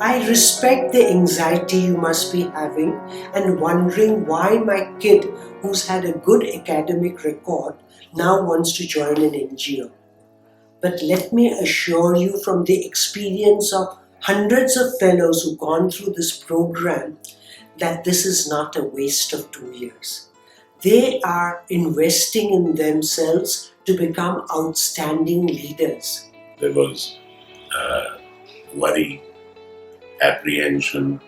I respect the anxiety you must be having and wondering why my kid, who's had a good academic record, now wants to join an NGO. But let me assure you from the experience of hundreds of fellows who've gone through this program that this is not a waste of 2 years. They are investing in themselves to become outstanding leaders. There was worry, apprehension,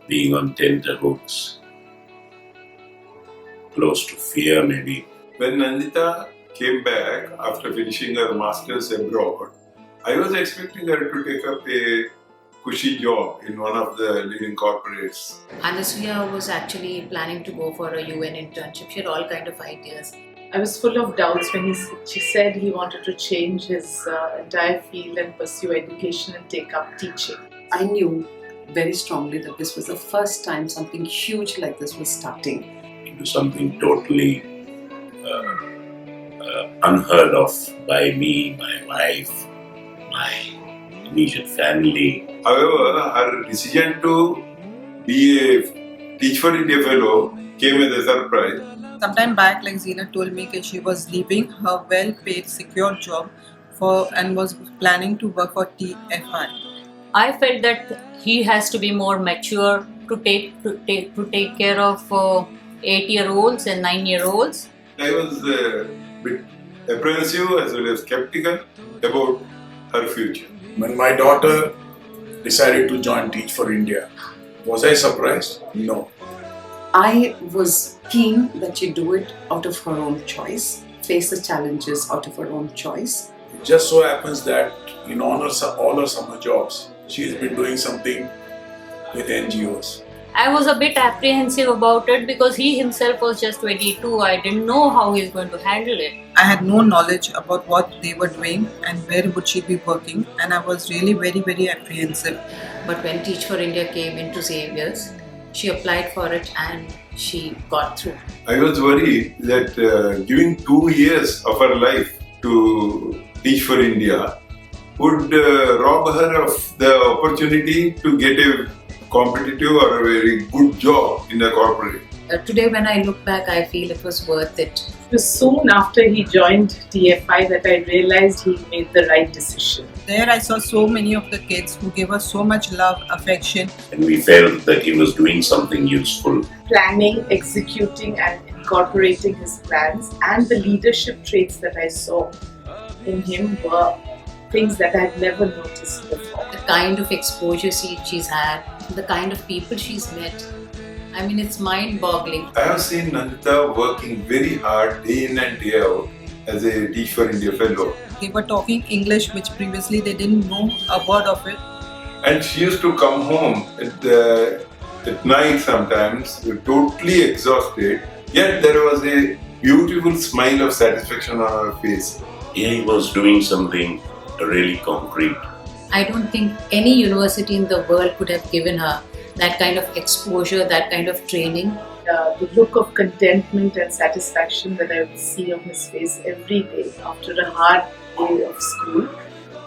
being on tenterhooks, close to fear maybe. When Nandita came back after finishing her masters abroad, I was expecting her to take up a cushy job in one of the leading corporates. Anasuya was actually planning to go for a UN internship. She had all kind of ideas. I was full of doubts when she said he wanted to change his entire field and pursue education and take up teaching. I knew very strongly that this was the first time something huge like this was starting. Into something totally unheard of by me, my wife, my immediate family. However, her decision to be a TeachForIndia fellow came as a surprise. Sometime back, like Zeenat told me that she was leaving her well-paid, secure job and was planning to work for TFI. I felt that he has to be more mature to take care of 8-year-olds and 9-year-olds. I was a bit apprehensive as well as skeptical about her future. When my daughter decided to join TeachForIndia, was I surprised? No. I was keen that she do it out of her own choice, face the challenges out of her own choice. It just so happens that in all her summer jobs, she has been doing something with NGOs. I was a bit apprehensive about it because he himself was just 22. I didn't know how he's going to handle it. I had no knowledge about what they were doing and where would she be working, and I was really very, very apprehensive. But when TeachForIndia came into Xavier's, she applied for it and she got through. I was worried that giving 2 years of her life to TeachForIndia would rob her of the opportunity to get a competitive or a very good job in a corporate. Today when I look back, I feel it was worth it. It was soon after he joined TFI that I realized he made the right decision. There I saw so many of the kids who gave us so much love, affection. And we felt that he was doing something useful. Planning, executing and incorporating his plans and the leadership traits that I saw in him were things that I had never noticed before. The kind of exposure she's had, the kind of people she's met, I mean, it's mind-boggling. I have seen Nandita working very hard day in and day out as a TeachForIndia fellow. They were talking English, which previously they didn't know a word of it. And she used to come home at night sometimes, totally exhausted, yet there was a beautiful smile of satisfaction on her face. He was doing something really concrete. I don't think any university in the world could have given her that kind of exposure, that kind of training. The look of contentment and satisfaction that I would see on his face every day after a hard day of school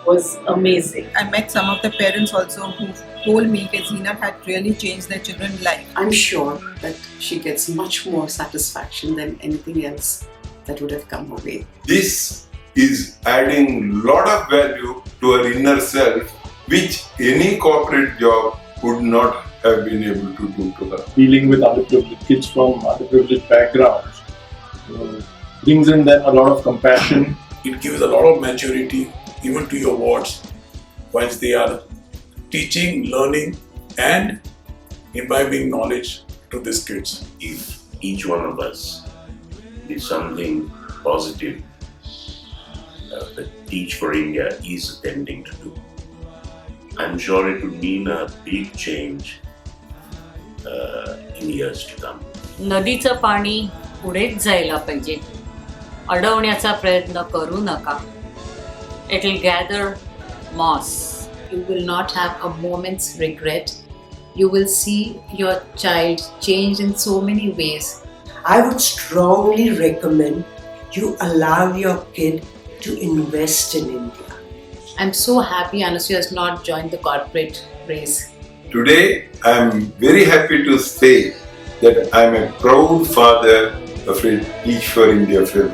was amazing. I met some of the parents also who told me that Zeenat had really changed their children's life. I'm sure that she gets much more satisfaction than anything else that would have come her way. This is adding lot of value to her inner self, which any corporate job would not have been able to do to her. Dealing with underprivileged kids from underprivileged backgrounds brings in them a lot of compassion. It gives a lot of maturity even to your wards whilst they are teaching, learning and imbibing knowledge to these kids. If each one of us did something positive that TeachForIndia is attempting to do, I'm sure it would mean a big change in years to come. नदीचं पाणी पुढेच जायला पाहिजे. अडवण्याचा प्रयत्न करू नका. It will gather moss. You will not have a moment's regret. You will see your child change in so many ways. I would strongly recommend you allow your kid to invest in India. I'm so happy Anasuya has not joined the corporate race. Today, I am very happy to say that I am a proud father of a Teach for India film.